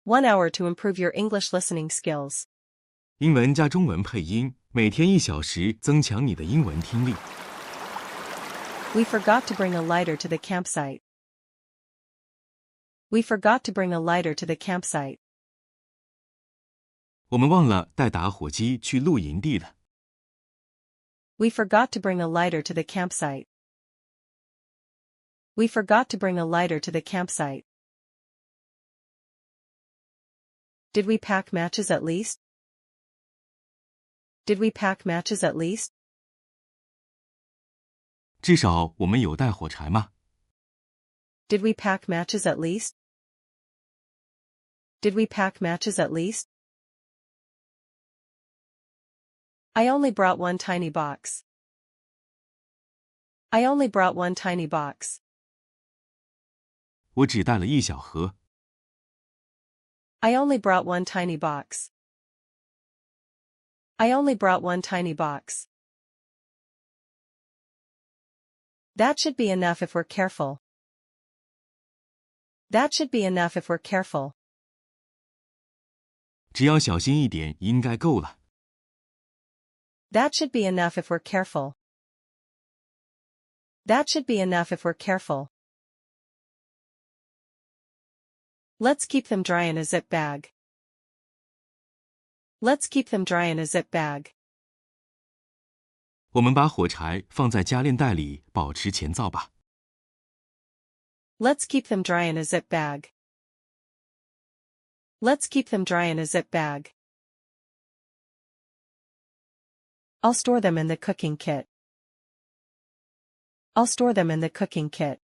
1 hour to improve your English listening skills. 英文加中文配音，每天1小时，增强你的英文听力。We forgot to bring a lighter to the campsite. We forgot to bring a lighter to the campsite. 我们忘了带打火机去露营地了。We forgot to bring a lighter to the campsite. We forgot to bring a lighter to the campsite. Did we pack matches at least? Did we pack matches at least? 至少我们有带火柴吗？ Did we pack matches at least? Did we pack matches at least? I only brought one tiny box. I only brought one tiny box. 我只带了1小盒。I only brought one tiny box. I only brought one tiny box. That should be enough if we're careful. That should be enough if we're careful. 只要小心一点，应该够了。That should be enough if we're careful. That should be enough if we're careful. Let's keep them dry in a zip bag. Let's keep them dry in a zip bag. 我们把火柴放在夹链袋里，保持前造吧。Let's keep them dry in a zip bag. Let's keep them dry in a zip bag. I'll store them in the cooking kit. I'll store them in the cooking kit.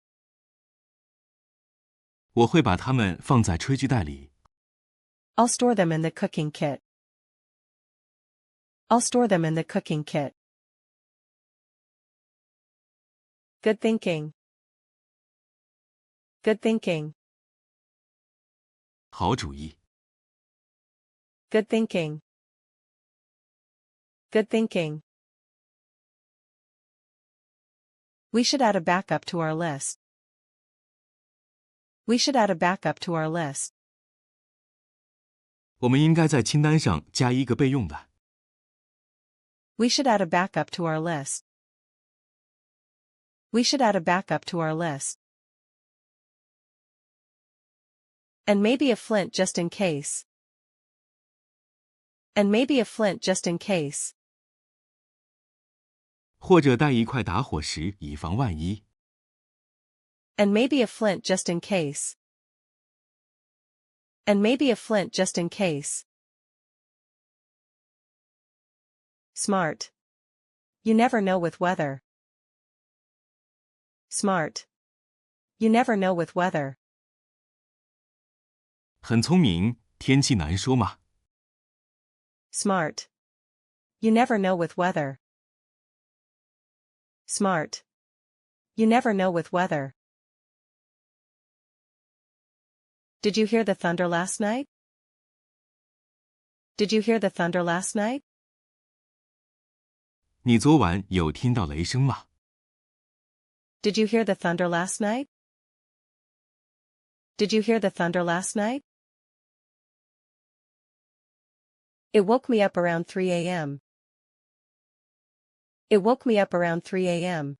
我会把它们放在炊具袋里。I'll store them in the cooking kit. I'll store them in the cooking kit. Good thinking. Good thinking. 好主意。Good thinking. Good thinking. We should add a backup to our list. We should add a backup to our list. 我们应该在清单上加一个备用的。We should add a backup to our list. We should add a backup to our list. And maybe a flint just in case. And maybe a flint just in case. 或者带一块打火石，以防万一。And maybe a flint just in case. And maybe a flint just in case. Smart. You never know with weather. Smart. You never know with weather. 很聪明，天气难说嘛。Smart. You never know with weather. Smart. You never know with weather. Did you hear the thunder last night? Did you hear the thunder last night? 你昨晚有听到雷声吗？ Did you hear the thunder last night? Did you hear the thunder last night? It woke me up around 3 a.m. It woke me up around 3 a.m.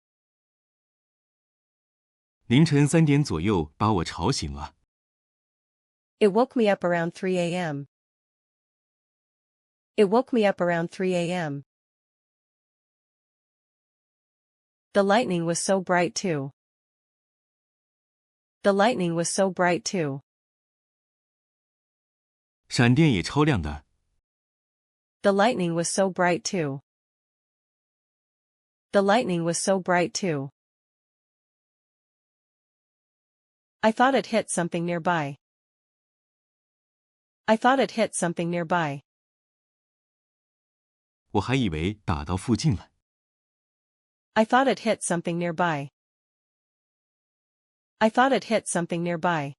凌晨3点左右把我吵醒了。It woke me up around 3 a.m. It woke me up around 3 a.m. The lightning was so bright too. The lightning was so bright too. 闪电也超亮的。The lightning was so bright too. The lightning was so bright too. I thought it hit something nearby. I thought it hit something nearby. 我还以为打到附近了。I thought it hit something nearby. I thought it hit something nearby.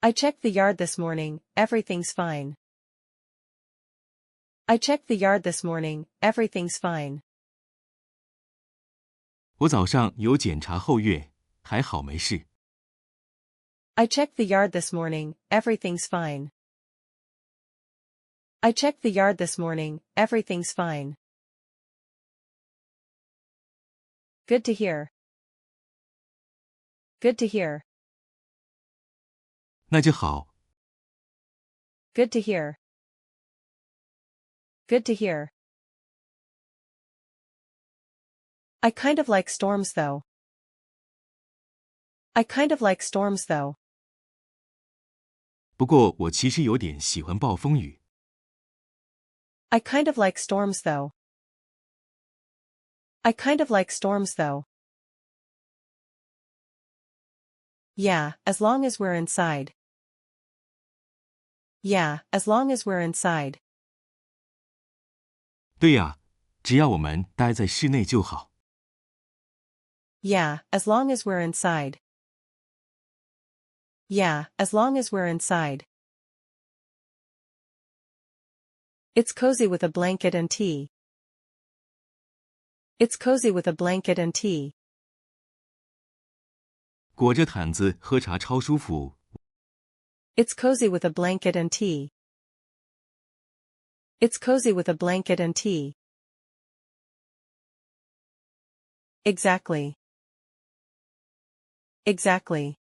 I checked the yard this morning, everything's fine. I checked the yard this morning, everything's fine. 我早上有检查后院，还好没事。I checked the yard this morning, everything's fine. I checked the yard this morning, everything's fine. Good to hear. Good to hear. 那就好。 Good to hear. Good to hear. I kind of like storms though. I kind of like storms though. 不过我其实有点喜欢暴风雨。 I kind of like storms though. I kind of like storms though. Yeah, as long as we're inside. Yeah, as long as we're inside. 对呀，只要我们待在室内就好。 Yeah, as long as we're inside. Yeah, as long as we're inside. It's cozy with a blanket and tea. It's cozy with a blanket and tea. 裹着毯子喝茶超舒服。 It's cozy with a blanket and tea. It's cozy with a blanket and tea. Exactly. Exactly.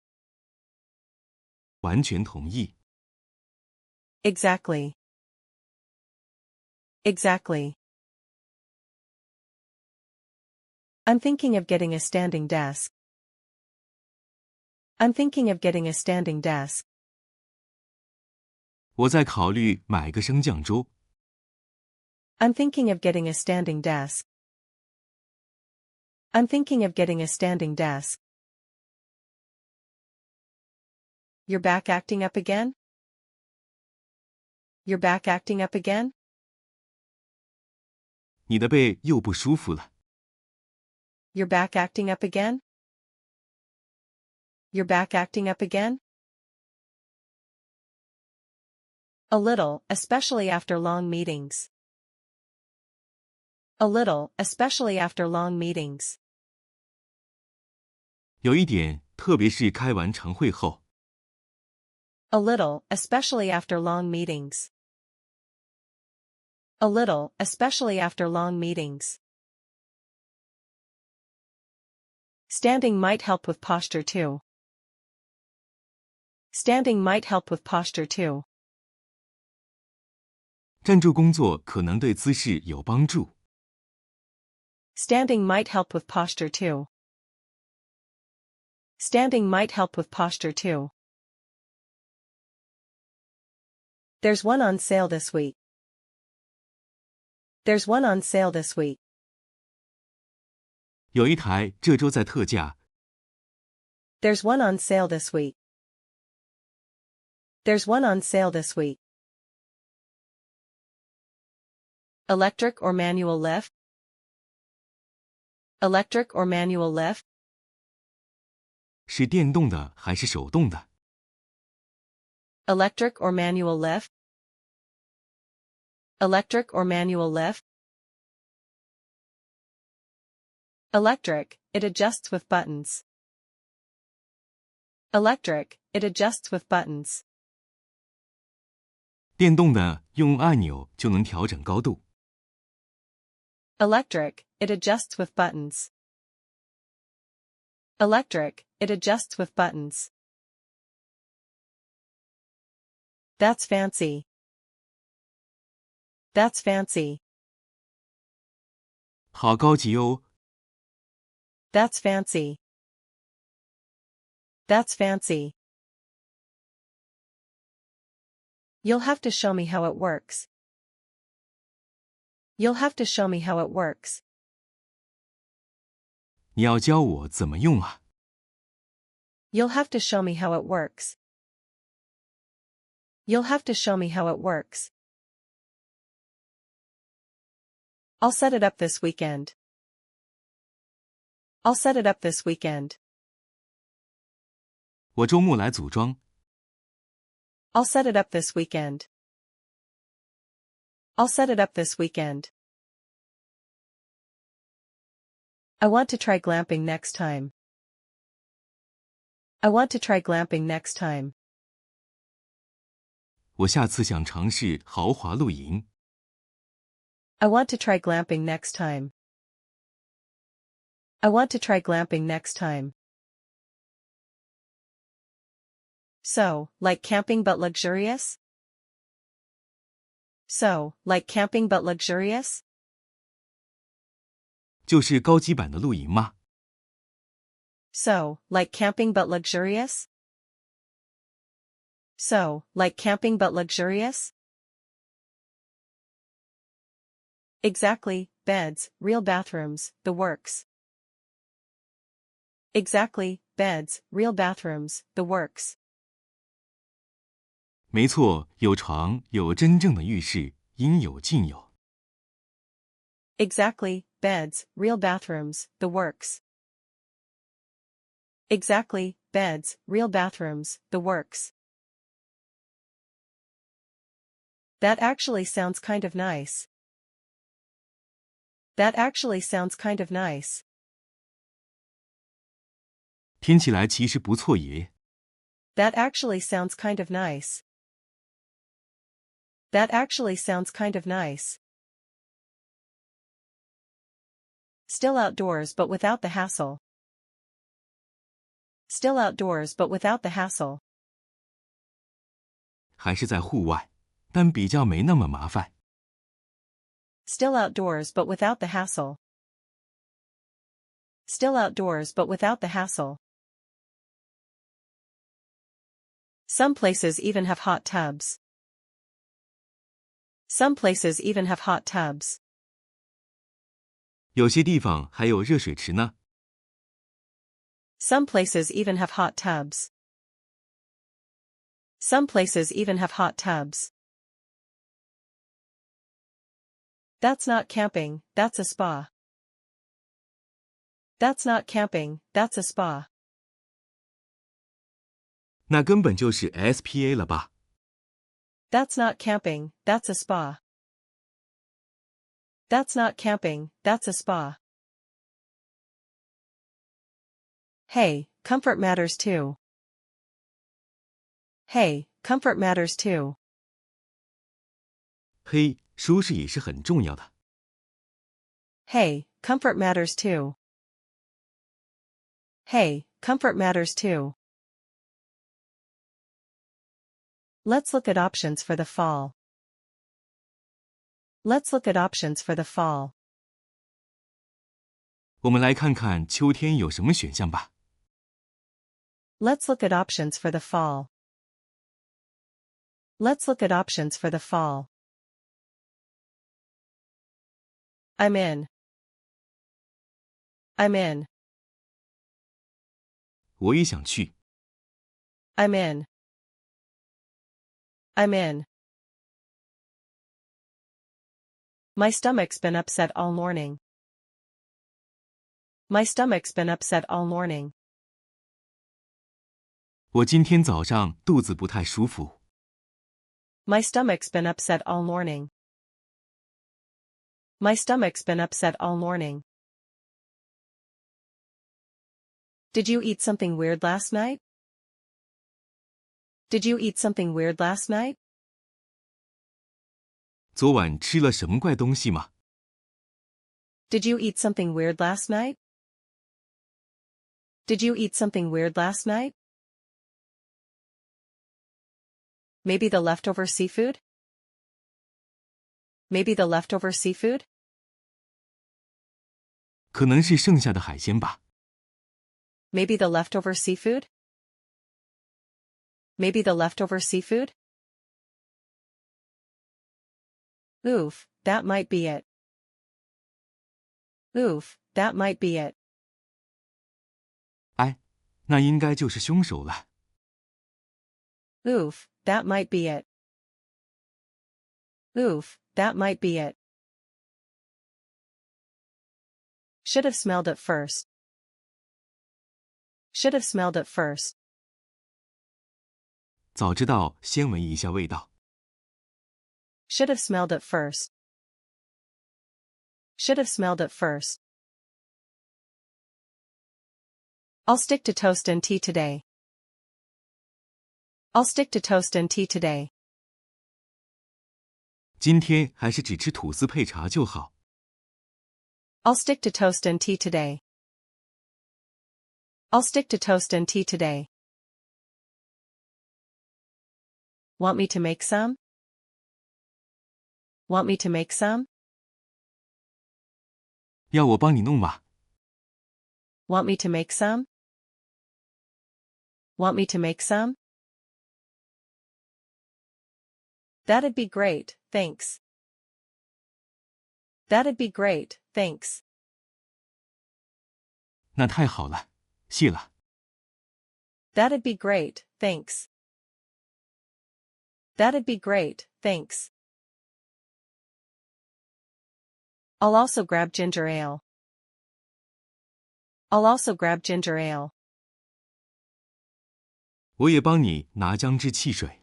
完全同意。 Exactly. Exactly. I'm thinking of getting a standing desk. I'm thinking of getting a standing desk. 我在考虑买个升降桌。 I'm thinking of getting a standing desk. I'm thinking of getting a standing desk. You're back acting up again? You're back acting up again? 你的背又不舒服了。 You're back acting up again? You're back acting up again? A little, especially after long meetings. A little, especially after long meetings. 有一点，特别是开完晨会后。 A little, especially after long meetings. A little, especially after long meetings. Standing might help with posture too. Standing might help with posture too. 站住工作可能对姿势有帮助。 Standing might help with posture too. Standing might help with posture too. There's one on sale this week. There's one on sale this week. 有一台这周在特价。 There's one on sale this week. There's one on sale this week. Electric or manual lift? Electric or manual lift? 是电动的还是手动的？ Electric or manual lift? Electric or manual lift? Electric, it adjusts with buttons. Electric, it adjusts with buttons. 电动的用按钮就能调整高度。 Electric, it adjusts with buttons. Electric, it adjusts with buttons. That's fancy. That's fancy. 好高级哦！ That's fancy. That's fancy. You'll have to show me how it works. You'll have to show me how it works. 你要教我怎么用啊？ You'll have to show me how it works. You'll have to show me how it works. I'll set it up this weekend. I'll set it up this weekend. 我周末来组装。 I'll set it up this weekend. I'll set it up this weekend. I want to try glamping next time. I want to try glamping next time. 我下次想尝试豪华露营。I want to try glamping next time. I want to try glamping next time. So, like camping but luxurious? So, like camping but luxurious? 就是高级版的露营吗？ So, like camping but luxurious? So, like camping but luxurious? Exactly, beds, real bathrooms, the works. Exactly, beds, real bathrooms, the works. 没错，有床，有真正的浴室，应有尽有。Exactly, beds, real bathrooms, the works. Exactly, beds, real bathrooms, the works. That actually sounds kind of nice. That actually sounds kind of nice. 听起来其实不错耶。That actually sounds kind of nice. That actually sounds kind of nice. Still outdoors but without the hassle. Still outdoors but without the hassle. 还是在户外，但比较没那么麻烦。Still outdoors but without the hassle. Still outdoors but without the hassle. Some places even have hot tubs. Some places even have hot tubs. 有些地方还有热水池呢。Some places even have hot tubs. Some places even have hot tubs. That's not camping, that's a spa. That's not camping, that's a spa. 那根本就是 SPA 了吧？ That's not camping, that's a spa. That's not camping, that's a spa. Hey, comfort matters too. Hey, comfort matters too. 嘿，舒适也是很重要的。Hey, comfort matters too. Hey, comfort matters too. Let's look at options for the fall. Let's look at options for the fall. 我们来看看秋天有什么选项吧。Let's look at options for the fall. Let's look at options for the fall. I'm in. I'm in. 我也想去。 I'm in. I'm in. My stomach's been upset all morning. My stomach's been upset all morning. 我今天早上肚子不太舒服。 My stomach's been upset all morning. My stomach's been upset all morning. Did you eat something weird last night? Did you eat something weird last night? 昨晚吃了什么怪东西吗？ Did you eat something weird last night? Did you eat something weird last night? Maybe the leftover seafood? Maybe the leftover seafood? 可能是剩下的海鲜吧。 Maybe the leftover seafood? Maybe the leftover seafood? Oof, that might be it. Oof, that might be it. 哎，那应该就是凶手了。 Oof, that might be it. Oof, that might be it. Should have smelled it first. Should have smelled it first. 早知道先闻一下味道。 Should have smelled it first. Should have smelled it first. I'll stick to toast and tea today. I'll stick to toast and tea today. 今天还是只吃吐司配茶就好。I'll stick to toast and tea today. I'll stick to toast and tea today. Want me to make some? Want me to make some? 要我帮你弄吗？ Want me to make some? Want me to make some? That'd be great, thanks. That'd be great, thanks. 那太好了，谢了。That'd be great, thanks. That'd be great, thanks. I'll also grab ginger ale. I'll also grab ginger ale. 我也帮你拿姜汁汽水。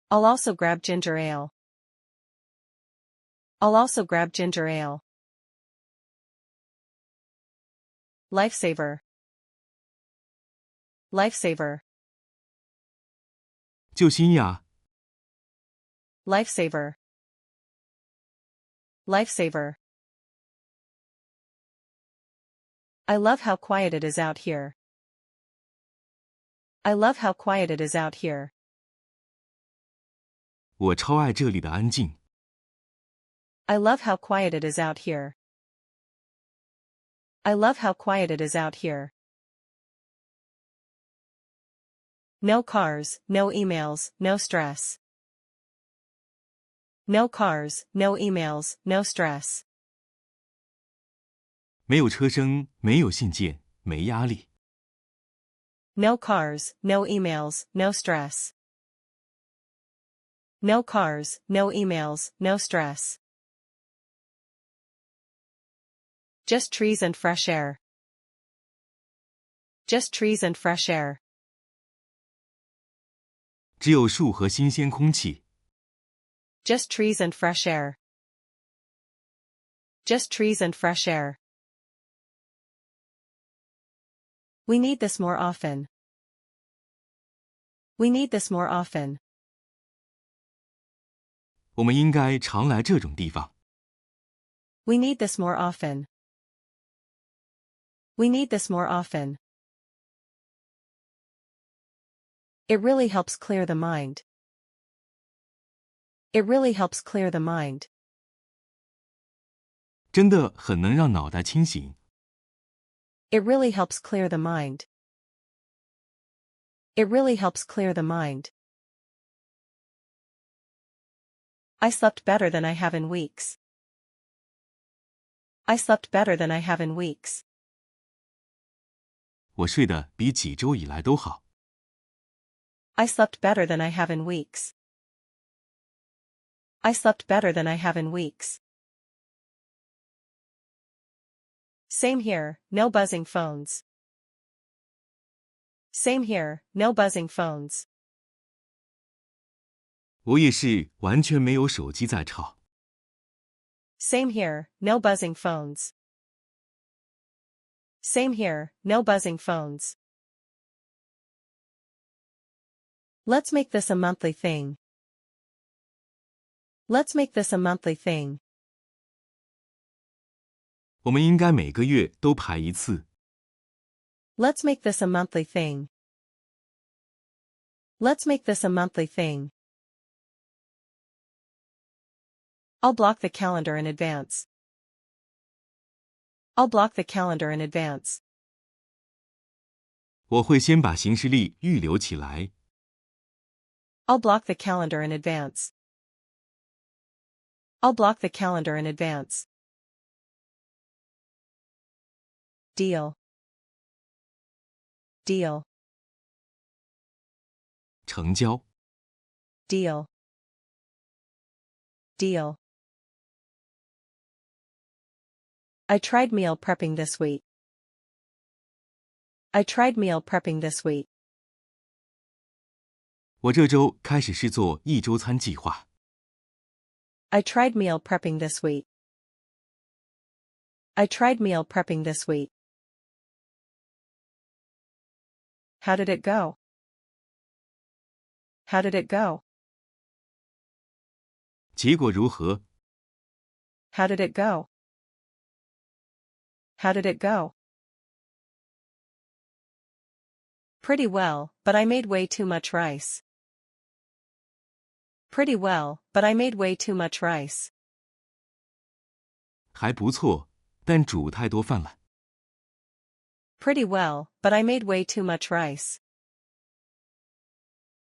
I'll also grab ginger ale. I'll also grab ginger ale. Lifesaver. Lifesaver. 救星呀！ Lifesaver. Lifesaver. I love how quiet it is out here. I love how quiet it is out here. 我超爱这里的安静。I love how quiet it is out here. I love how quiet it is out here. No cars, no emails, no stress. No cars, no emails, no stress. 没有车声，没有信件，没压力。No cars, no emails, no stress. No cars, no emails, no stress. Just trees and fresh air. Just trees and fresh air. 只有树和新鲜空气。Just trees and fresh air. Just trees and fresh air. We need this more often. We need this more often. 我们应该常来这种地方。We need this more often. We need this more often. It really helps clear the mind. It really helps clear the mind. 真的很能让脑袋清醒。It really helps clear the mind. It really helps clear the mind. I slept better than I have in weeks. I slept better than I have in weeks. 我睡得比几周以来都好。I slept better than I have in weeks. I slept better than I have in weeks. Same here, no buzzing phones. Same here, no buzzing phones. 我也是完全没有手机在吵。Same here, no buzzing phones. Same here, no buzzing phones. Let's make this a monthly thing. Let's make this a monthly thing. 我们应该每个月都排一次。Let's make this a monthly thing. Let's make this a monthly thing. I'll block the calendar in advance. I'll block the calendar in advance. 我会先把行事历预留起来。I'll block the calendar in advance. I'll block the calendar in advance. Deal. Deal. 成交。 Deal. Deal. I tried meal prepping this week. I tried meal prepping this week. 我这周开始试做一周餐计划。I tried meal prepping this week. I tried meal prepping this week. How did it go? How did it go? 结果如何？ How did it go? How did it go? Pretty well, but I made way too much rice. Pretty well, but I made way too much rice. 还不错，但煮太多饭了。 Pretty well, but I made way too much rice.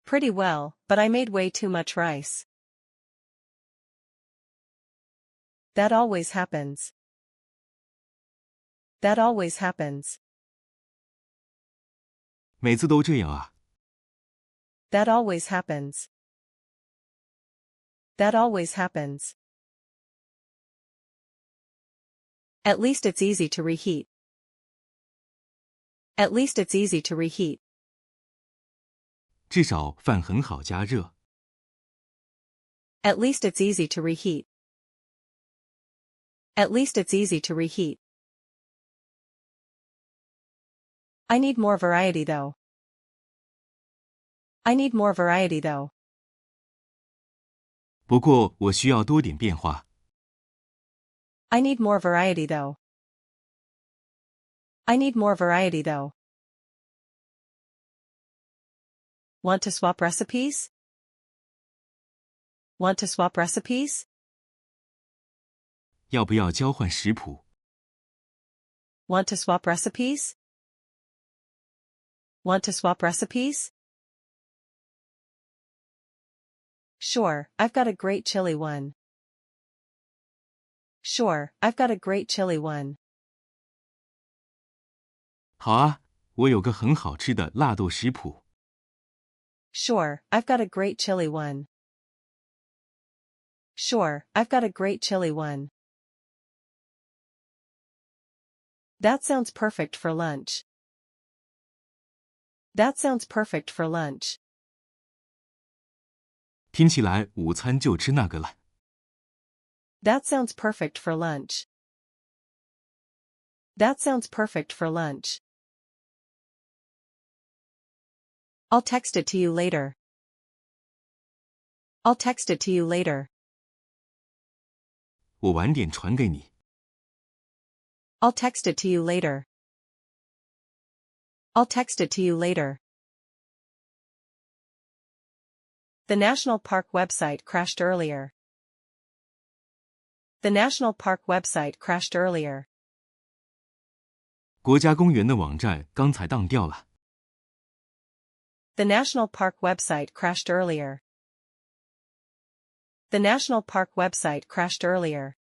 Pretty well, but I made way too much rice. That always happens. That always happens. 每次都这样啊？ That always happens. That always happens. At least it's easy to reheat. At least it's easy to reheat. 至少饭很好加热。 At least it's easy to reheat. At least it's easy to reheat. I need more variety though. I need more variety though. 不过我需要多点变化。 I need more variety though. I need more variety though. Want to swap recipes? Want to swap recipes? 要不要交换食谱？ Want to swap recipes? Want to swap recipes? Sure, I've got a great chili one. Sure, I've got a great chili one. 好啊，我有个很好吃的辣豆食谱。 Sure, I've got a great chili one. Sure, I've got a great chili one. That sounds perfect for lunch. That sounds perfect for lunch. 听起来午餐就吃那个了。 That sounds perfect for lunch. That sounds perfect for lunch. I'll text it to you later. I'll text it to you later. 我晚点传给你。 I'll text it to you later. I'll text it to you later. The national park website crashed earlier. The national park website crashed earlier. 国家公园的网站刚才当掉了。 The national park website crashed earlier. The national park website crashed earlier.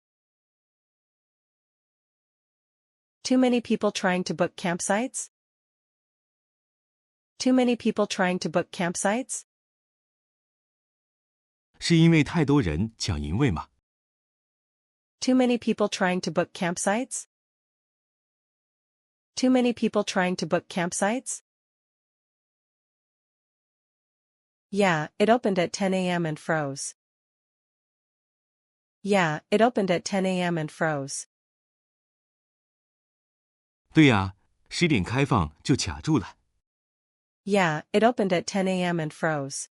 Too many people trying to book campsites? Too many people trying to book campsites? 是因为太多人抢营位吗？ Too many people trying to book campsites? Too many people trying to book campsites? Yeah, it opened at 10 a.m. and froze. Yeah, it opened at 10 a.m. and froze. 对呀，10点开放就卡住了。 Yeah, it opened at 10 a.m. and froze.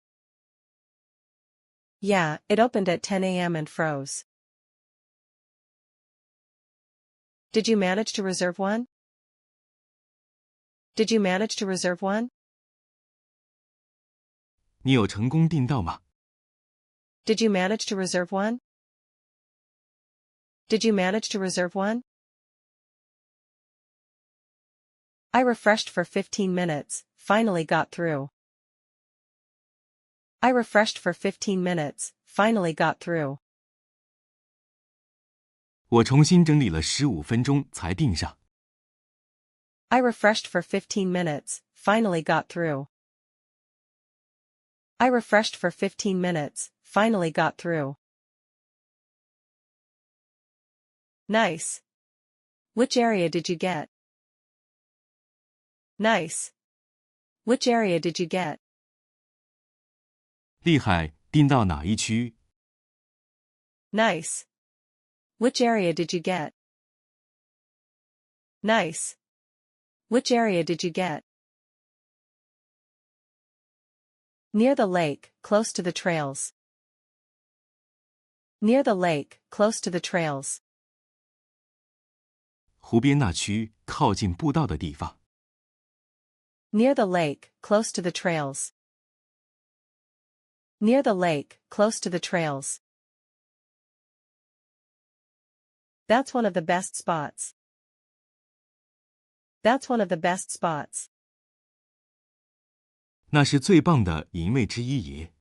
Yeah, it opened at 10 a.m. and froze. Did you manage to reserve one? Did you manage to reserve one? 你有成功订到吗？ Did you manage to reserve one? Did you manage to reserve one? I refreshed for 15 minutes, finally got through. I refreshed for 15 minutes, finally got through. 我重新整理了15分钟才订上。 I refreshed for 15 minutes, finally got through. I refreshed for 15 minutes, finally got through. Nice. Which area did you get? Nice. Which area did you get? 厉害，订到哪一区？ Nice. Which area did you get? Nice. Which area did you get? Near the lake, close to the trails. Near the lake, close to the trails. 湖边那区靠近步道的地方。Near the lake, close to the trails. Near the lake, close to the trails. That's one of the best spots. That's one of the best spots. 那是最棒的营位之一耶。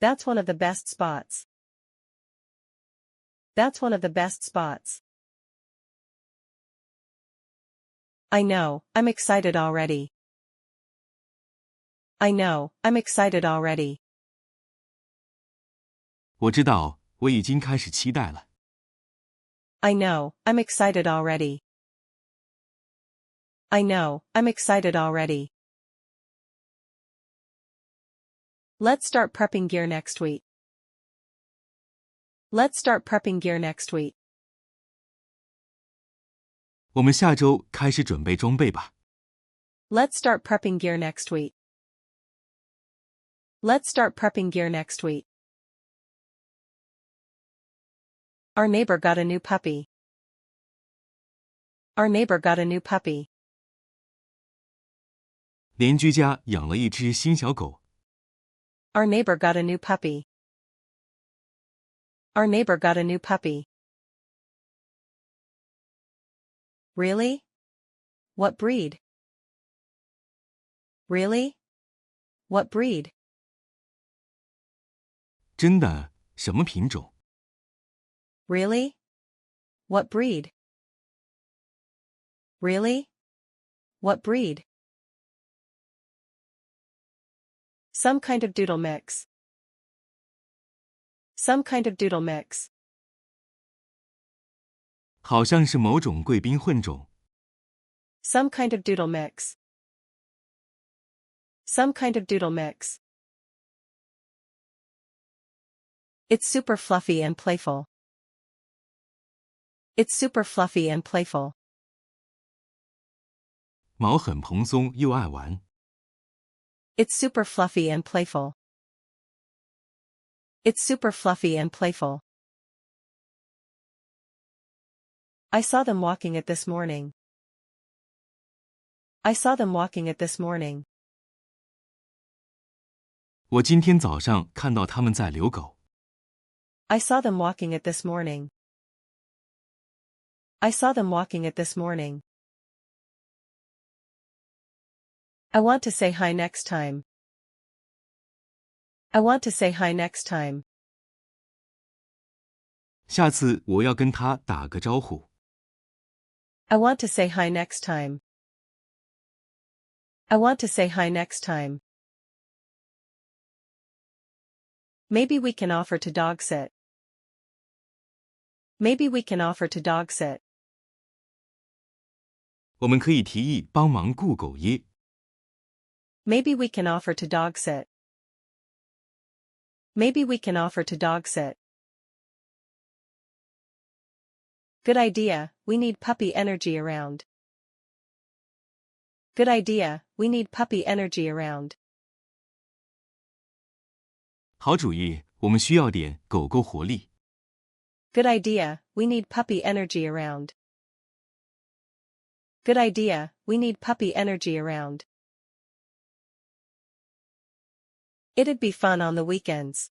That's one of the best spots. That's one of the best spots. I know, I'm excited already. I know, I'm excited already. 我知道，我已经开始期待了。I know, I'm excited already. I know, I'm excited already. Let's start prepping gear next week. Let's start prepping gear next week. 我们下周开始准备装备吧。Let's start prepping gear next week. Let's start prepping gear next week. Our neighbor got a new puppy. Our neighbor got a new puppy. 邻居家养了一只新小狗。Our neighbor got a new puppy. Our neighbor got a new puppy. Really? What breed? Really? What breed? 真的？什么品种？ Really? What breed? Really? What breed? Some kind of doodle mix. Some kind of doodle mix. 好像是某种贵宾混种。Some kind of doodle mix. Some kind of doodle mix. It's super fluffy and playful. It's super fluffy and playful. 毛很蓬松又爱玩。It's super fluffy and playful. It's super fluffy and playful. I saw them walking it this morning. I saw them walking it this morning. 我今天早上看到他们在遛狗。I saw them walking it this morning. I saw them walking it this morning. I want to say hi next time. I want to say hi next time. 下次我要跟他打个招呼。I want to say hi next time. I want to say hi next time. Maybe we can offer to dog sit. Maybe we can offer to dog sit. 我们可以提议帮忙雇狗耶。Maybe we can offer to dog sit. Maybe we can offer to dog sit. Good idea, we need puppy energy around. Good idea, we need puppy energy around. 好主意，我们需要点狗狗活力。Good idea, we need puppy energy around. Good idea, we need puppy energy around. It'd be fun on the weekends.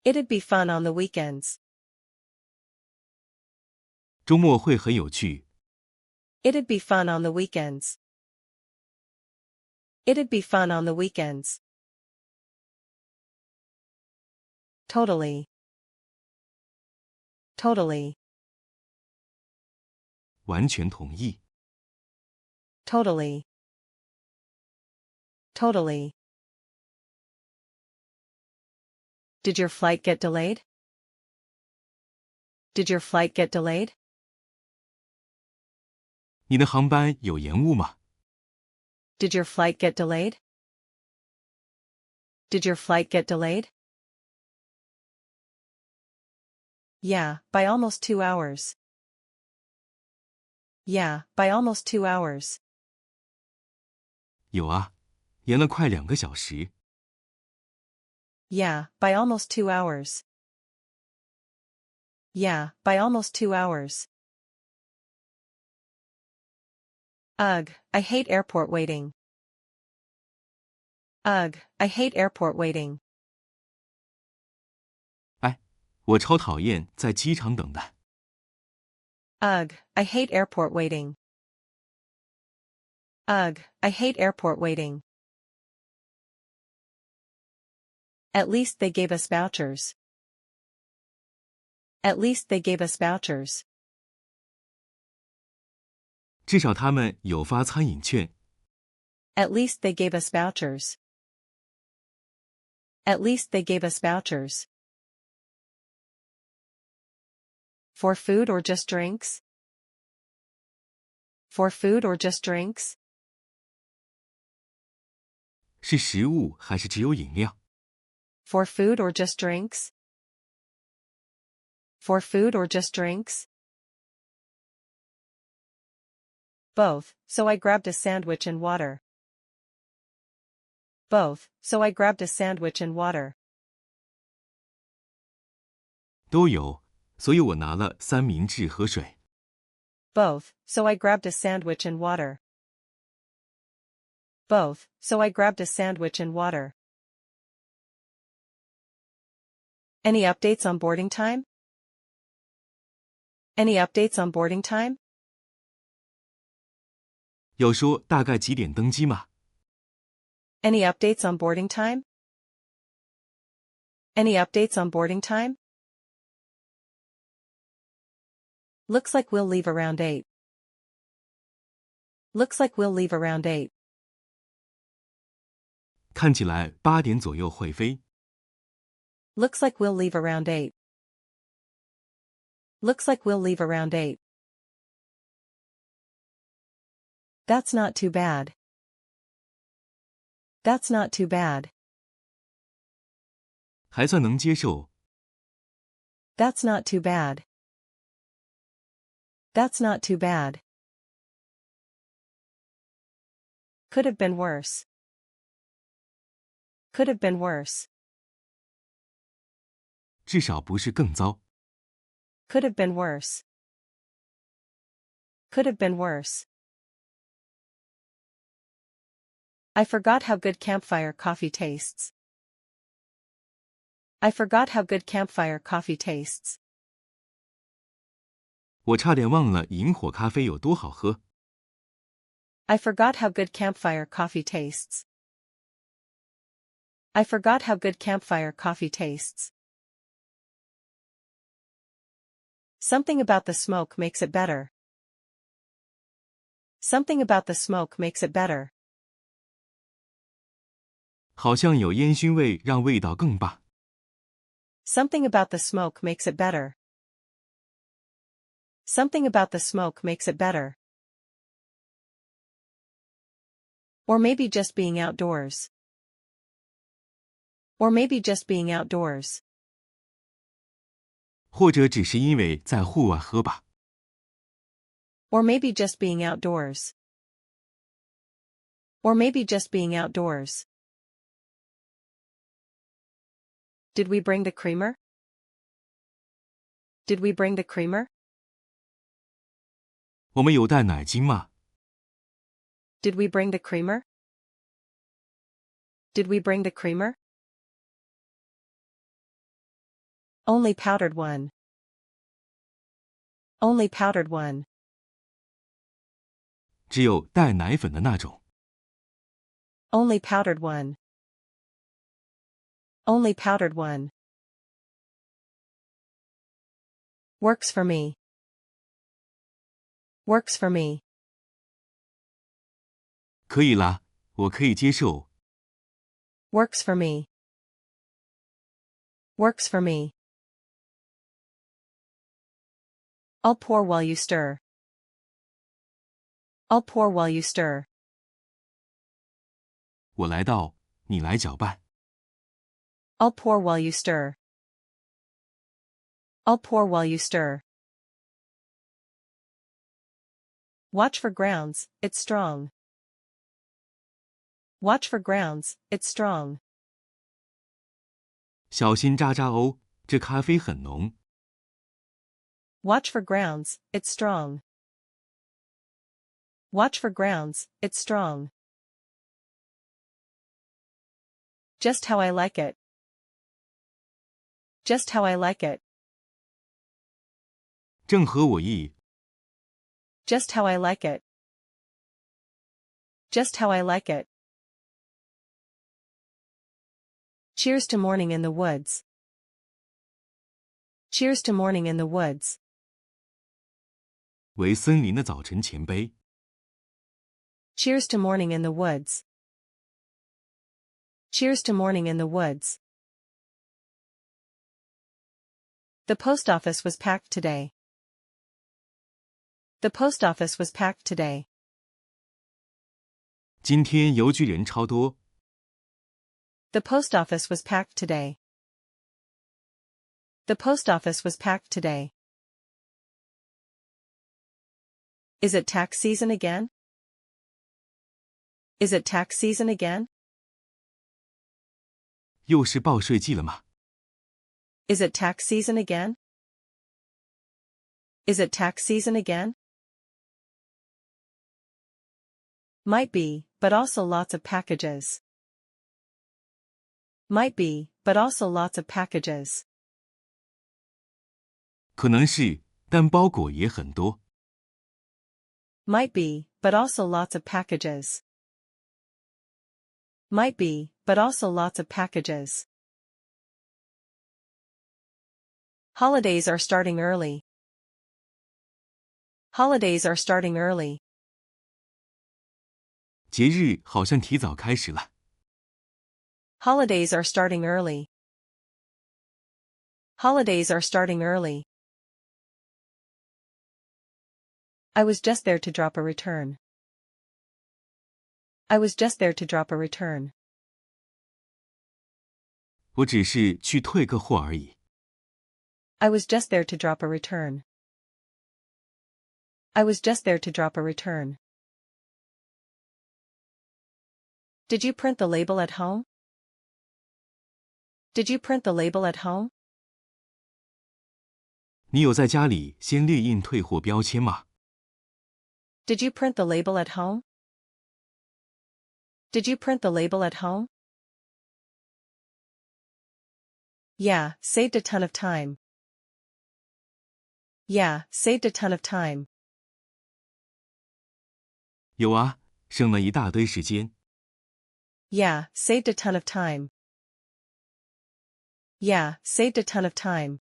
It'd be fun on the weekends. 周末会很有趣。It'd be fun on the weekends. It'd be fun on the weekends. Totally. Totally. 完全同意。Totally. Totally. Did your flight get delayed? Did your flight get delayed? 你的航班有延误吗？ Did your flight get delayed? Did your flight get delayed? Yeah, by almost 2 hours. Yeah, by almost 2 hours. 有啊，延了快2个小时。Yeah, by almost 2 hours. Yeah, by almost 2 hours. Ugh, I hate airport waiting. Ugh, I hate airport waiting. 哎，我超讨厌在机场等待。Ugh, I hate airport waiting. Ugh, I hate airport waiting. At least they gave us vouchers. At least they gave us vouchers. 至少他们有发餐饮券。At least they gave us vouchers. At least they gave us vouchers. For food or just drinks? For food or just drinks? 是食物还是只有饮料？ For food or just drinks? For food or just drinks? Both, so I grabbed a sandwich and water. Both, so I grabbed a sandwich and water. 都有，所以我拿了三明治和水。Both, so I grabbed a sandwich and water. Both, so I grabbed a sandwich and water. Any updates on boarding time? Any updates on boarding time? 要说大概几点登机吗？ Any updates on boarding time? Any updates on boarding time? Looks like we'll leave around 8. Looks like we'll leave around 8. 看起来8点左右会飞。Looks like we'll leave around 8. Looks like we'll leave around 8. That's not too bad. That's not too bad. 还算能接受。That's not too bad. That's not too bad. Could have been worse. Could have been worse. 至少不是更糟。Could have been worse. Could have been worse. I forgot how good campfire coffee tastes. I forgot how good campfire coffee tastes. 我差点忘了萤火咖啡有多好喝。I forgot how good campfire coffee tastes. I forgot how good campfire coffee tastes. Something about the smoke makes it better. Something about the smoke makes it better. 好像有烟熏味让味道更棒。Something about the smoke makes it better. Something about the smoke makes it better. Or maybe just being outdoors. Or maybe just being outdoors. 或者只是因为在户外喝吧。Or maybe just being outdoors. Or maybe just being outdoors. Did we bring the creamer? Did we bring the creamer? 我们有带奶精吗？ Did we bring the creamer? Did we bring the creamer? Only powdered one. Only powdered one. 只有带奶粉的那种。Only powdered one. Only powdered one. Works for me. Works for me. 可以啦，我可以接受。Works for me. Works for me. I'll pour while you stir. I'll pour while you stir. 我来到，你来搅拌。I'll pour while you stir. I'll pour while you stir. Watch for grounds, it's strong. Watch for grounds, it's strong. 小心渣渣哦，这咖啡很浓。Watch for grounds, it's strong. Watch for grounds, it's strong. Just how I like it. Just how I like it. 正合我意。Just how I like it. Just how I like it. Cheers to morning in the woods. Cheers to morning in the woods. 为森林的早晨前杯。Cheers to morning in the woods. Cheers to morning in the woods. The post office was packed today. The post office was packed today. 今天邮局人超多。The post office was packed today. The post office was packed today. Is it tax season again? Is it tax season again? 又是报税季了吗？ Is it tax season again? Is it tax season again? Might be, but also lots of packages. Might be, but also lots of packages. 可能是，但包裹也很多。Might be, but also lots of packages. Might be, but also lots of packages. Holidays are starting early. Holidays are starting early. 节日好像提早开始了。Holidays are starting early. Holidays are starting early. I was just there to drop a return. I was just there to drop a return. 我只是去退个货而已。I was just there to drop a return. I was just there to drop a return. Did you print the label at home? Did you print the label at home? 你有在家里先列印退货标签吗？ Did you print the label at home? Did you print the label at home? Yeah, saved a ton of time. Yeah, saved a ton of time. 有啊，省了一大堆时间。Yeah, saved a ton of time. Yeah, saved a ton of time.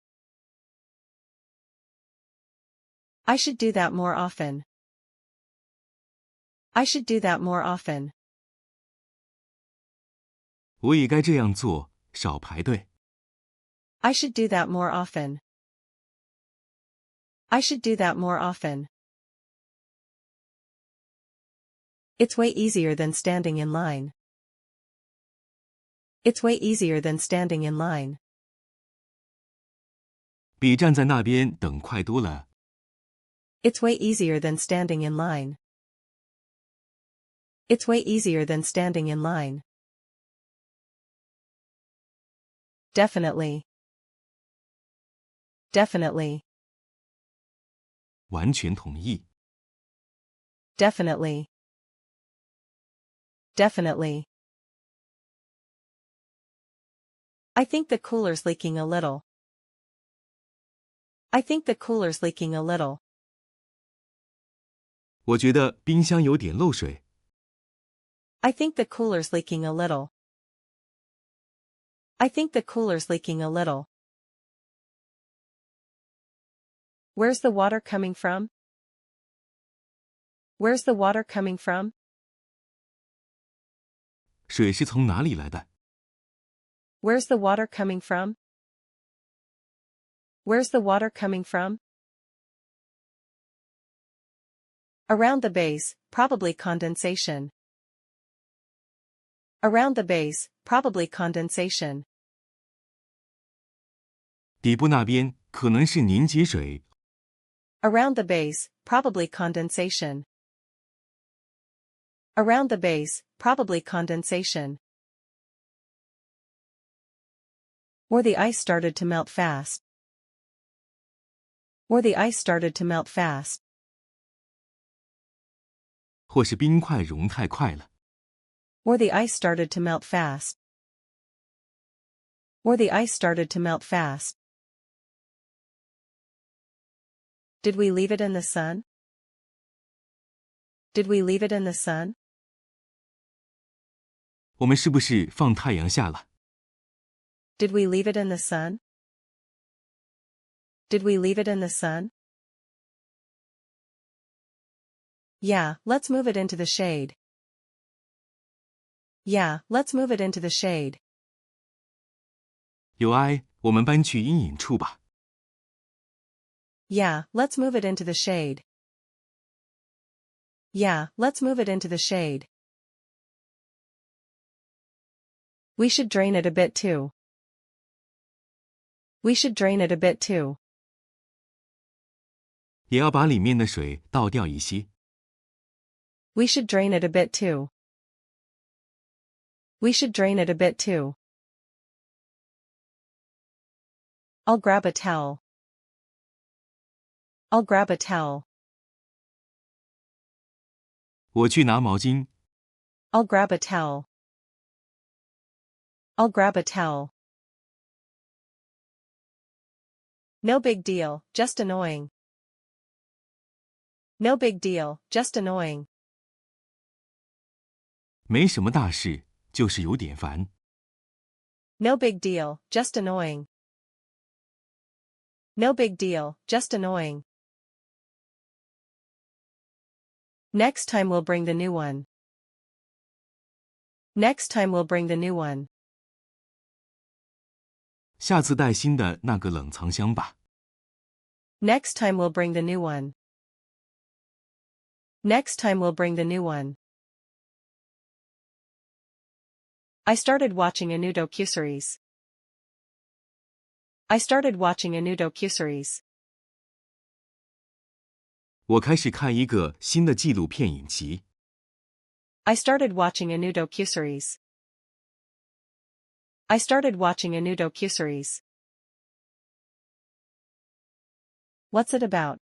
I should do that more often. I should do that more often. 我也该这样做，少排队。I should do that more often. I should do that more often. It's way easier than standing in line. It's way easier than standing in line. 比站在那边等快多了。It's way easier than standing in line. It's way easier than standing in line. Definitely. Definitely. 完全同意。Definitely. Definitely. I think the cooler's leaking a little. I think the cooler's leaking a little. 我觉得冰箱有点漏水。I think the cooler's leaking a little. I think the cooler's leaking a little. Where's the water coming from? Where's the water coming from? 水是从哪里来的？ Where's the water coming from? Where's the water coming from? Around the base, probably condensation. Around the base, probably condensation. 底部那边可能是凝结水。 Around the base, probably condensation. Around the base, probably condensation. Or the ice started to melt fast. Or the ice started to melt fast. 或是冰块融太快了。Or the ice started to melt fast. Or the ice started to melt fast. Did we leave it in the sun? Did we leave it in the sun? 我们是不是放太阳下了？ Did we leave it in the sun? Did we leave it in the sun? Yeah, let's move it into the shade. Yeah, let's move it into the shade. 有爱，我们搬去阴影处吧。 Yeah, let's move it into the shade. Yeah, let's move it into the shade. We should drain it a bit too. We should drain it a bit too. 也要把里面的水倒掉一些。 We should drain it a bit too. We should drain it a bit too. I'll grab a towel. I'll grab a towel. 我去拿毛巾。 I'll grab a towel. I'll grab a towel. No big deal, just annoying. No big deal, just annoying. 没什么大事，就是有点烦。 No big deal, just annoying. No big deal, just annoying. Next time we'll bring the new one. Next time we'll bring the new one. 下次带新的那个冷藏箱吧。 Next time we'll bring the new one. Next time we'll bring the new one. I started watching a new docuseries. I started watching a new docuseries. 我开始看一个新的纪录片影集。 I started watching a new docuseries. I started watching a new docuseries. What's it about?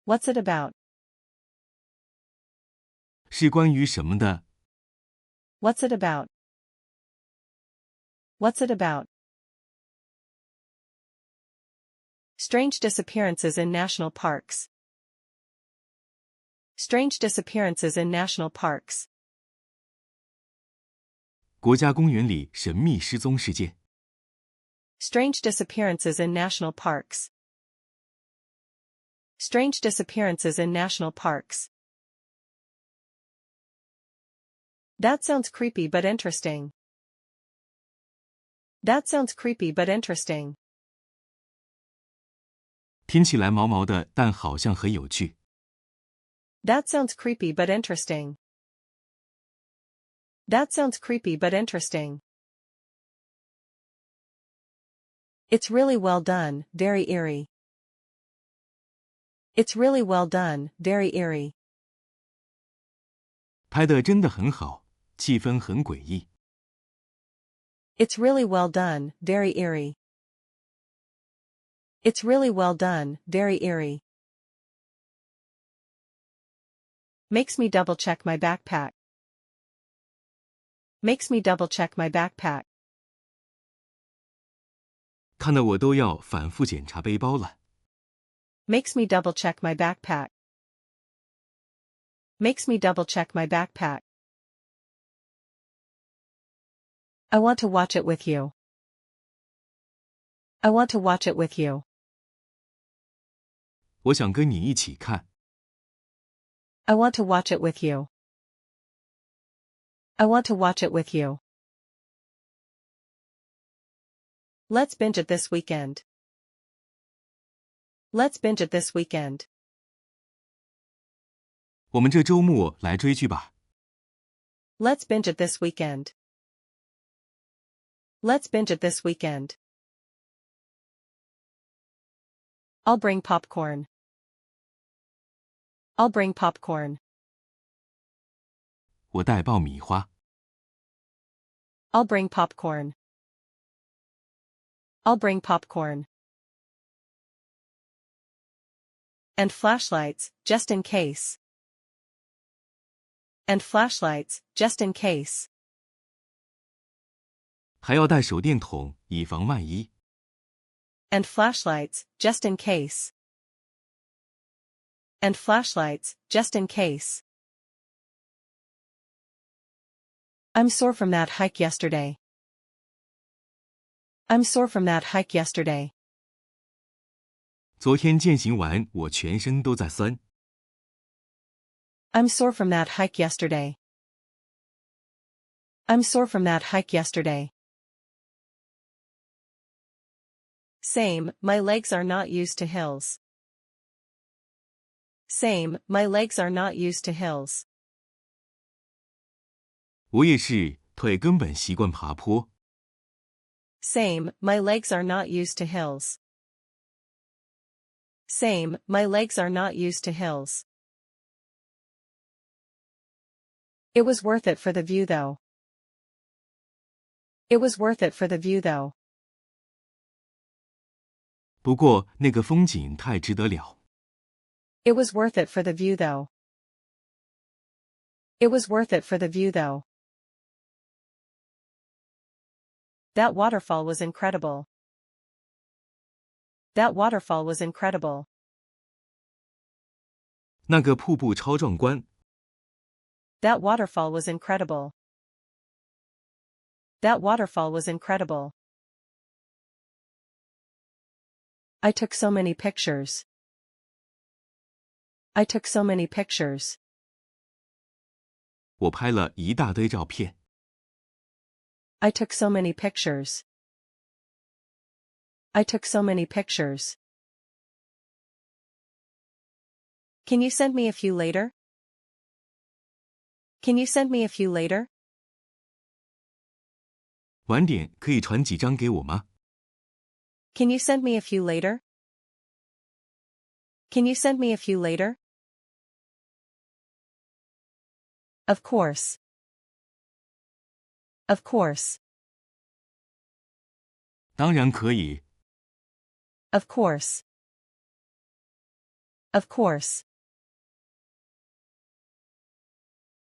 What's it about? 是关于什么的？ What's it about? What's it about? Strange disappearances in national parks. Strange disappearances in national parks. 国家公园里神秘失踪事件。 Strange disappearances in national parks. Strange disappearances in national parks. That sounds creepy but interesting. That sounds creepy but interesting. 听起来毛毛的，但好像很有趣。 That sounds creepy but interesting. That sounds creepy but interesting. It's really well done, very eerie. It's really well done, very eerie. 拍得真的很好，气氛很诡异。 It's really well done, very eerie. It's really well done, very eerie. Makes me double check my backpack. Makes me double check my backpack. 看得我都要反复检查背包了。 Makes me double check my backpack. Makes me double check my backpack. I want to watch it with you. I want to watch it with you. 我想跟你一起看。 I want to watch it with you. I want to watch it with you. Let's binge it this weekend. Let's binge it this weekend. 我们这周末来追剧吧。 Let's binge it this weekend. Let's binge it this weekend. I'll bring popcorn. I'll bring popcorn. 我带爆米花。I'll bring popcorn. I'll bring popcorn. And flashlights, just in case. And flashlights, just in case. 还要带手电筒，以防万一。And flashlights, just in case. And flashlights, just in case. I'm sore from that hike yesterday. I'm sore from that hike yesterday. 昨天健行完，我全身都在酸。I'm sore from that hike yesterday. I'm sore from that hike yesterday. Same, my legs are not used to hills. Same, my legs are not used to hills. 我也是，腿根本习惯爬坡。Same, my legs are not used to hills. Same, my legs are not used to hills. It was worth it for the view though. It was worth it for the view though. 不过那个风景太值得了。It was worth it for the view though. It was worth it for the view though. That waterfall was incredible. That waterfall was incredible. 那个瀑布超壮观。That waterfall was incredible. That waterfall was incredible. I took so many pictures. I took so many pictures. 我拍了一大堆照片。I took so many pictures. I took so many pictures. Can you send me a few later? Can you send me a few later? 晚点可以传几张给我吗？ Can you send me a few later? Can you send me a few later? Of course. Of course. 当然可以。Of course. Of course.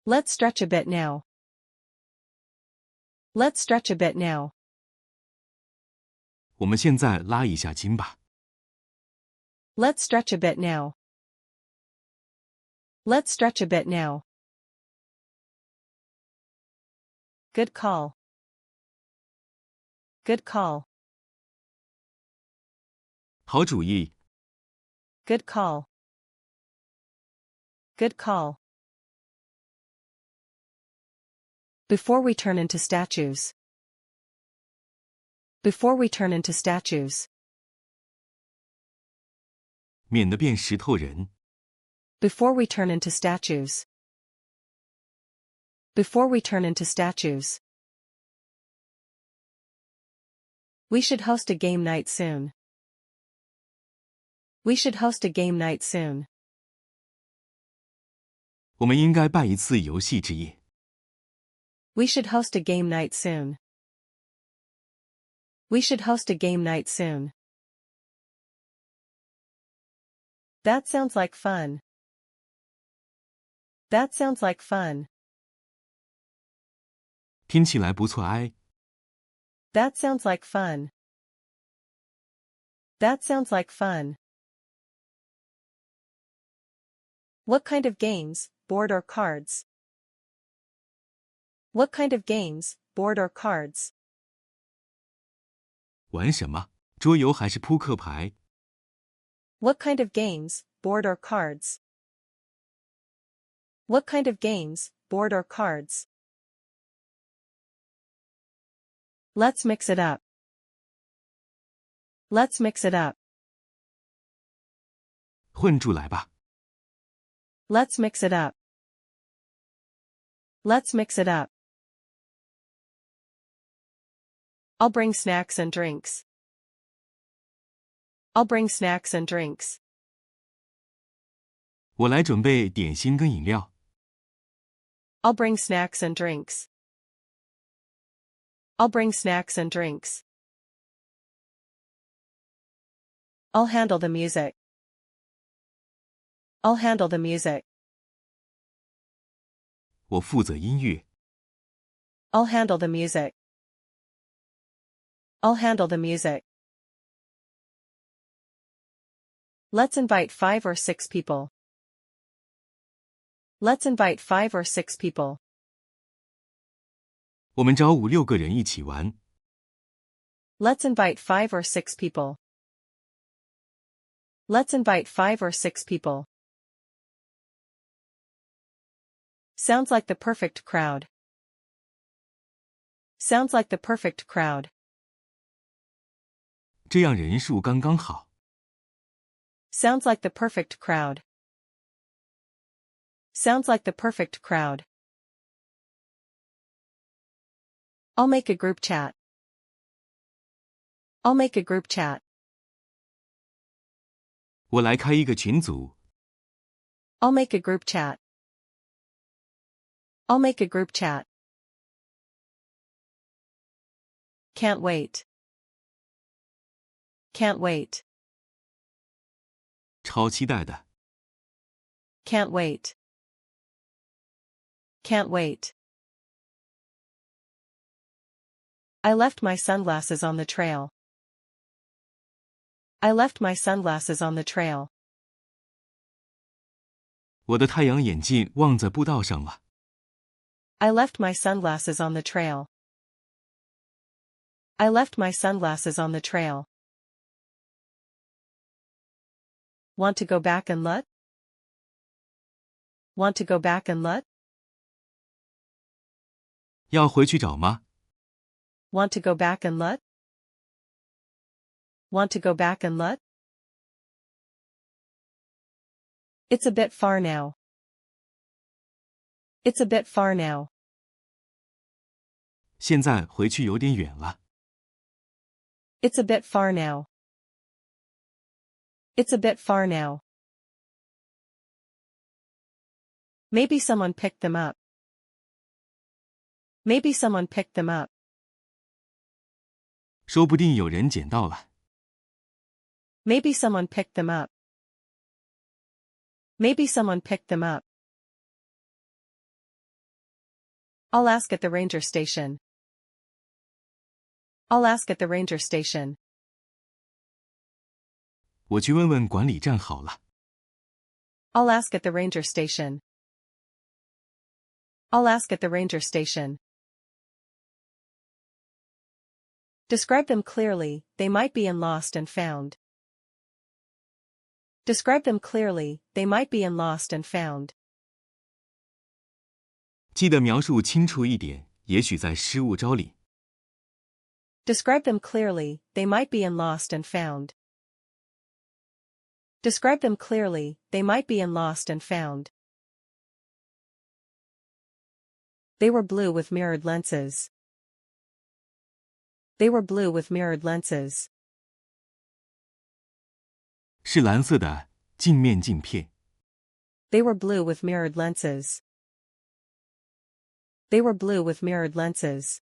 Let's stretch a bit now. Let's stretch a bit now. 我们现在拉一下筋吧。Let's stretch a bit now. Let's stretch a bit now. Good call. Good call. 好主意。Good call. Good call. Before we turn into statues. Before we turn into statues. 免得变石头人。Before we turn into statues. Before we turn into statues. We should host a game night soon. We should host a game night soon. 我们应该办一次游戏之夜。We should host a game night soon. We should host a game night soon. That sounds like fun. That sounds like fun. 听起来不错哎。That sounds like fun. That sounds like fun. What kind of games, board or cards? What kind of games, board or cards? 玩什么？桌游还是扑克牌？ What kind of games, board or cards? What kind of games, board or cards? Let's mix it up. Let's mix it up. 混住来吧。 Let's mix it up. Let's mix it up. I'll bring snacks and drinks. I'll bring snacks and drinks. 我来准备点心跟饮料。I'll bring snacks and drinks. I'll bring snacks and drinks. I'll handle the music. I'll handle the music. 我负责音乐。I'll handle the music. I'll handle the music. Let's invite 5 or 6 people. Let's invite 5 or 6 people. 我们找5、6个人一起玩。Let's invite 5 or 6 people. Let's invite 5 or 6 people. Sounds like the perfect crowd. Sounds like the perfect crowd. 这样人数刚刚好。Sounds like the perfect crowd. Sounds like the perfect crowd. I'll make a group chat. I'll make a group chat. 我来开一个群组。I'll make a group chat. I'll make a group chat. Can't wait. Can't wait. 超期待的。Can't wait. Can't wait. I left my sunglasses on the trail. I left my sunglasses on the trail. 我的太阳眼镜忘在步道上了。I left my sunglasses on the trail. I left my sunglasses on the trail. Want to go back and look? Want to go back and look? 要回去找吗？ Want to go back and look? Want to go back and look? It's a bit far now. It's a bit far now. 现在回去有点远了。It's a bit far now. It's a bit far now. Maybe someone picked them up. Maybe someone picked them up. 说不定有人捡到了。Maybe someone picked them up. Maybe someone picked them up. I'll ask at the ranger station. I'll ask at the ranger station. 我去问问管理站好了。I'll ask at the ranger station. I'll ask at the ranger station. Describe them clearly, they might be in Lost and Found. Describe them clearly, they might be in Lost and Found. 记得描述清楚一点，也许在失物招领。Describe them clearly, they might be in Lost and Found. Describe them clearly, they might be in Lost and Found. They were blue with mirrored lenses. They were blue with mirrored lenses. 是蓝色的镜面镜片。They were blue with mirrored lenses. They were blue with mirrored lenses.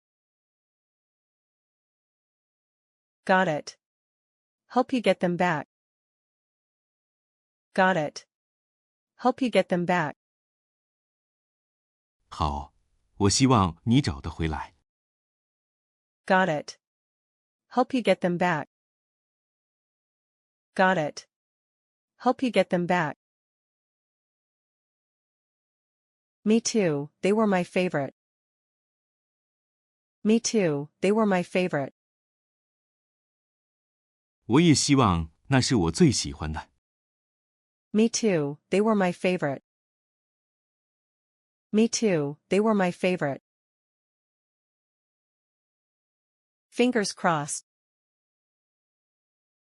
Got it. Hope you get them back. Got it. Hope you get them back. 好，我希望你找得回来。Got it. Hope you get them back. Got it. Hope you get them back. Me too, they were my favorite. Me too, they were my favorite. 我也希望那是我最喜欢的。Me too, they were my favorite. Me too, they were my favorite. Fingers crossed.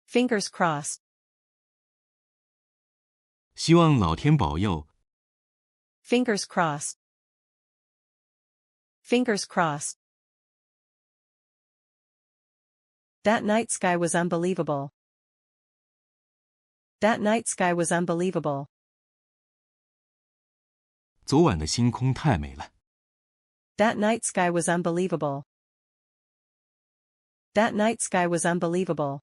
Fingers crossed. 希望老天保佑。Fingers crossed. Fingers crossed. That night sky was unbelievable. That night sky was unbelievable. 昨晚的星空太美了。That night sky was unbelievable. That night sky was unbelievable.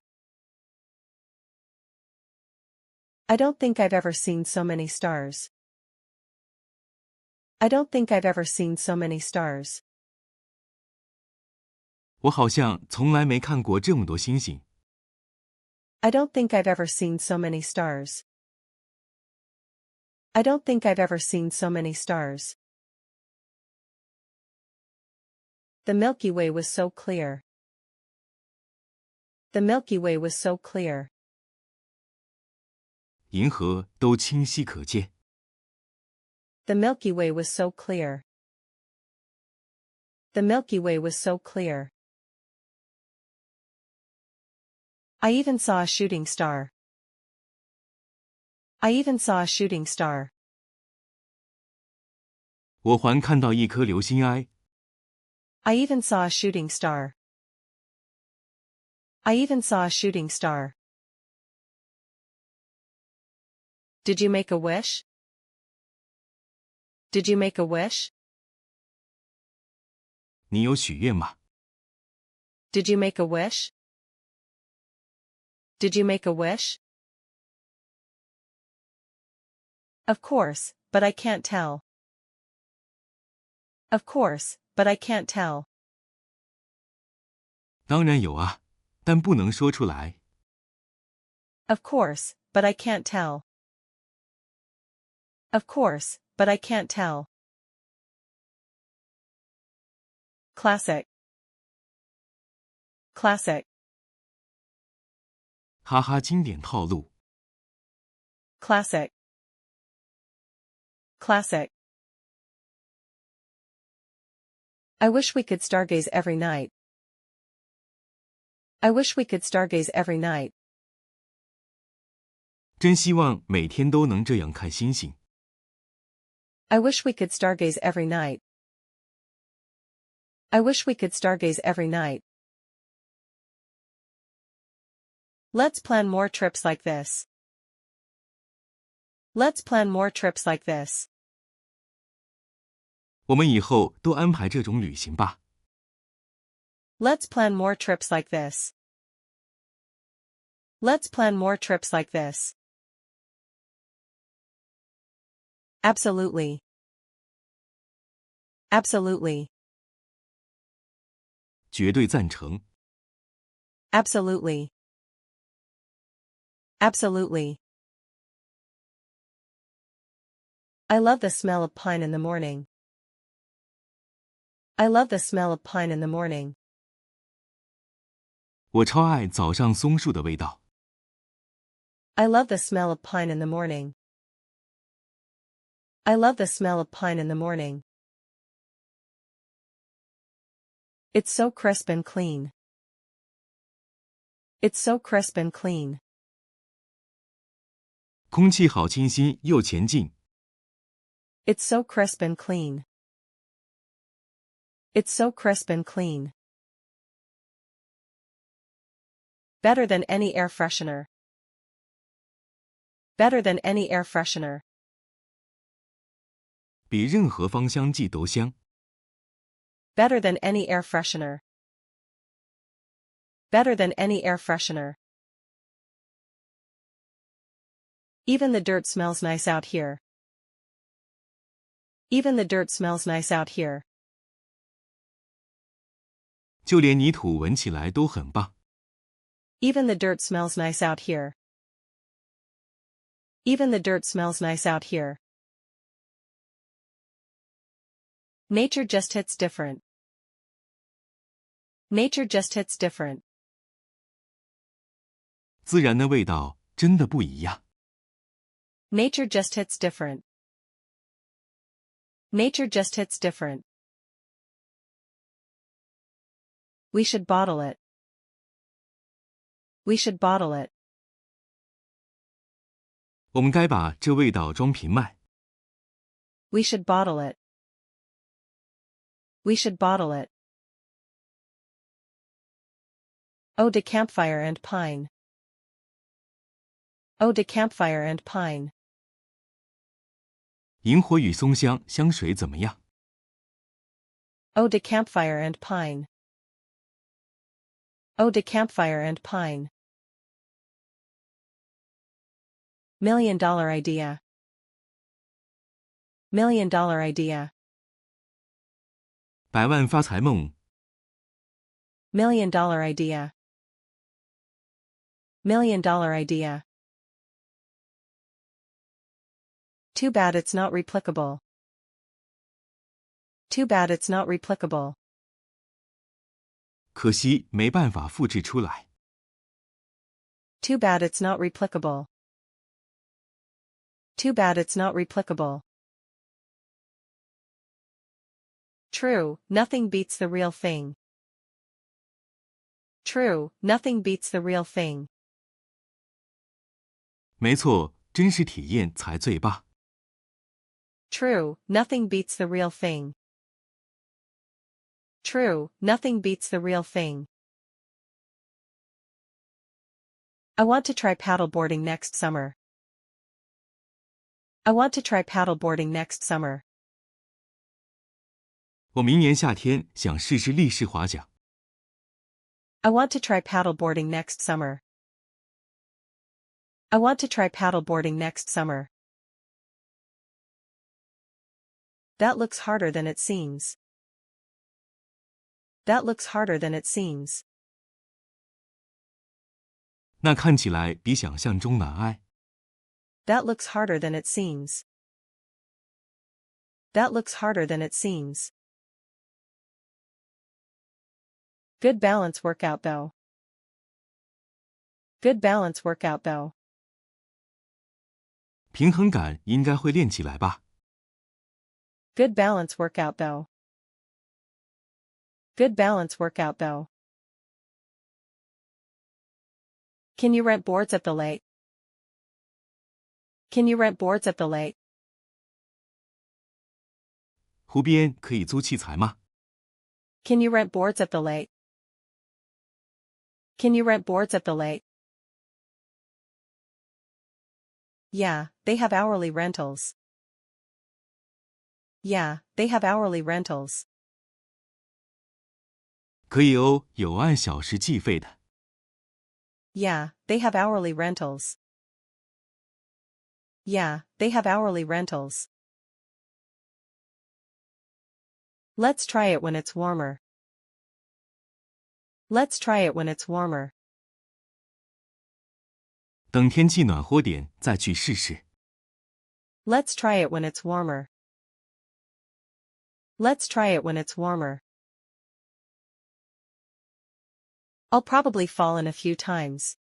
I don't think I've ever seen so many stars. I don't think I've ever seen so many stars. 我好像从来没看过这么多星星。I don't think I've ever seen so many stars. I don't think I've ever seen so many stars. The Milky Way was so clear. The Milky Way was so clear. 银河都清晰可见。The Milky Way was so clear. The Milky Way was so clear. I even saw a shooting star. I even saw a shooting star. 我还看到一颗流星埃。I even saw a shooting star. I even saw a shooting star. Did you make a wish? Did you make a wish? 你有许愿吗？ Did you make a wish? Did you make a wish? Of course, but I can't tell. Of course, but I can't tell. 当然有啊，但不能说出来。Of course, but I can't tell. Of course, but I can't tell. Classic. Classic. 哈哈，经典套路。Classic. Classic. I wish we could stargaze every night. I wish we could stargaze every night. 真希望每天都能这样看星星。I wish we could stargaze every night. I wish we could stargaze every night. Let's plan more trips like this. Let's plan more trips like this. 我们以后都安排这种旅行吧。Let's plan more trips like this. Let's plan more trips like this. Absolutely. Absolutely. 绝对赞成。Absolutely. Absolutely. I love the smell of pine in the morning. I love the smell of pine in the morning. 我超爱早上松树的味道。I love the smell of pine in the morning. I love the smell of pine in the morning. It's so crisp and clean. It's so crisp and clean. 空气好清新又前进。It's so crisp and clean. It's so crisp and clean. Better than any air freshener. Better than any air freshener. 比任何芳香剂都香。Better than any air freshener. Better than any air freshener. Even the dirt smells nice out here. Even the dirt smells nice out here. 就连泥土闻起来都很棒。Even the dirt smells nice out here. Even the dirt smells nice out here. Nature just hits different. Nature just hits different. 自然的味道真的不一样。Nature just hits different. Nature just hits different. We should bottle it. We should bottle it. 我们该把这味道装瓶卖。We should bottle it. We should bottle it. Ode to campfire and pine. Ode to campfire and pine. 萤火与松香香水怎么样？ Oh, to campfire and pine. Oh, to campfire and pine. $1,000,000 idea. $1,000,000 idea. 100,000发财梦。$1,000,000 idea. $1,000,000 idea. Too bad it's not replicable. Too bad it's not replicable. 可惜没办法复制出来。Too bad it's not replicable. Too bad it's not replicable. True, nothing beats the real thing. True, nothing beats the real thing. 没错，真实体验才最棒。True, nothing beats the real thing. True, nothing beats the real thing. I want to try paddleboarding next summer. I want to try paddleboarding next summer. 我明年夏天想试试立式划桨。I want to try paddleboarding next summer. I want to try paddleboarding next summer. That looks harder than it seems. That looks harder than it seems. 那看起来比想象中难挨。That looks harder than it seems. That looks harder than it seems. Good balance workout though. Good balance workout though. 平衡感应该会练起来吧。Good balance workout though. Good balance workout though. Can you rent boards at the lake? Can you rent boards at the lake? 湖边可以租器材吗？ Can you rent boards at the lake? Can you rent boards at the lake? Yeah, they have hourly rentals. Yeah, they have hourly rentals. 可以哦，有按小时计费的。Yeah, they have hourly rentals. Yeah, they have hourly rentals. Let's try it when it's warmer. Let's try it when it's warmer. 等天气暖和点再去试试。Let's try it when it's warmer. Let's try it when it's warmer. I'll probably fall in a few times.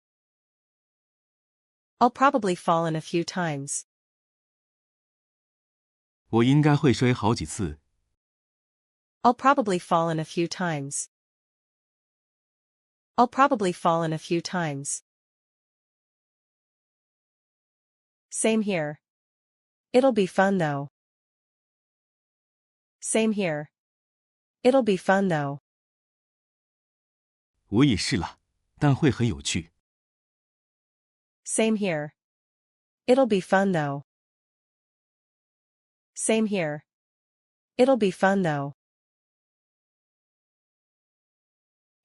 I'll probably fall in a few times. 我应该会摔好几次。I'll probably fall in a few times. I'll probably fall in a few times. Same here. It'll be fun though. Same here. It'll be fun though. 我也试了，但会很有趣。Same here. It'll be fun though. Same here. It'll be fun though.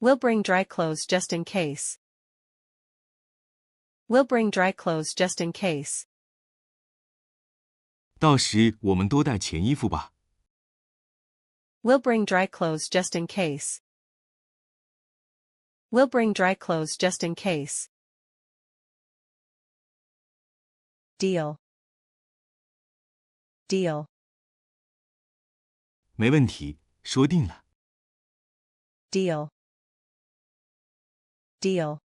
We'll bring dry clothes just in case. We'll bring dry clothes just in case. 到时我们多带浅衣服吧。We'll bring dry clothes just in case. We'll bring dry clothes just in case. Deal. Deal. 没问题，说定了。Deal. Deal.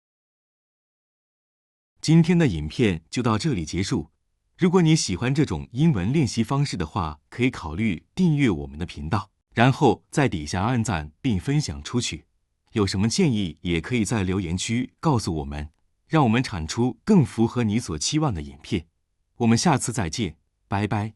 今天的影片就到这里结束。如果你喜欢这种英文练习方式的话，可以考虑订阅我们的频道，然后在底下按赞并分享出去。有什么建议，也可以在留言区告诉我们，让我们产出更符合你所期望的影片。我们下次再见，拜拜。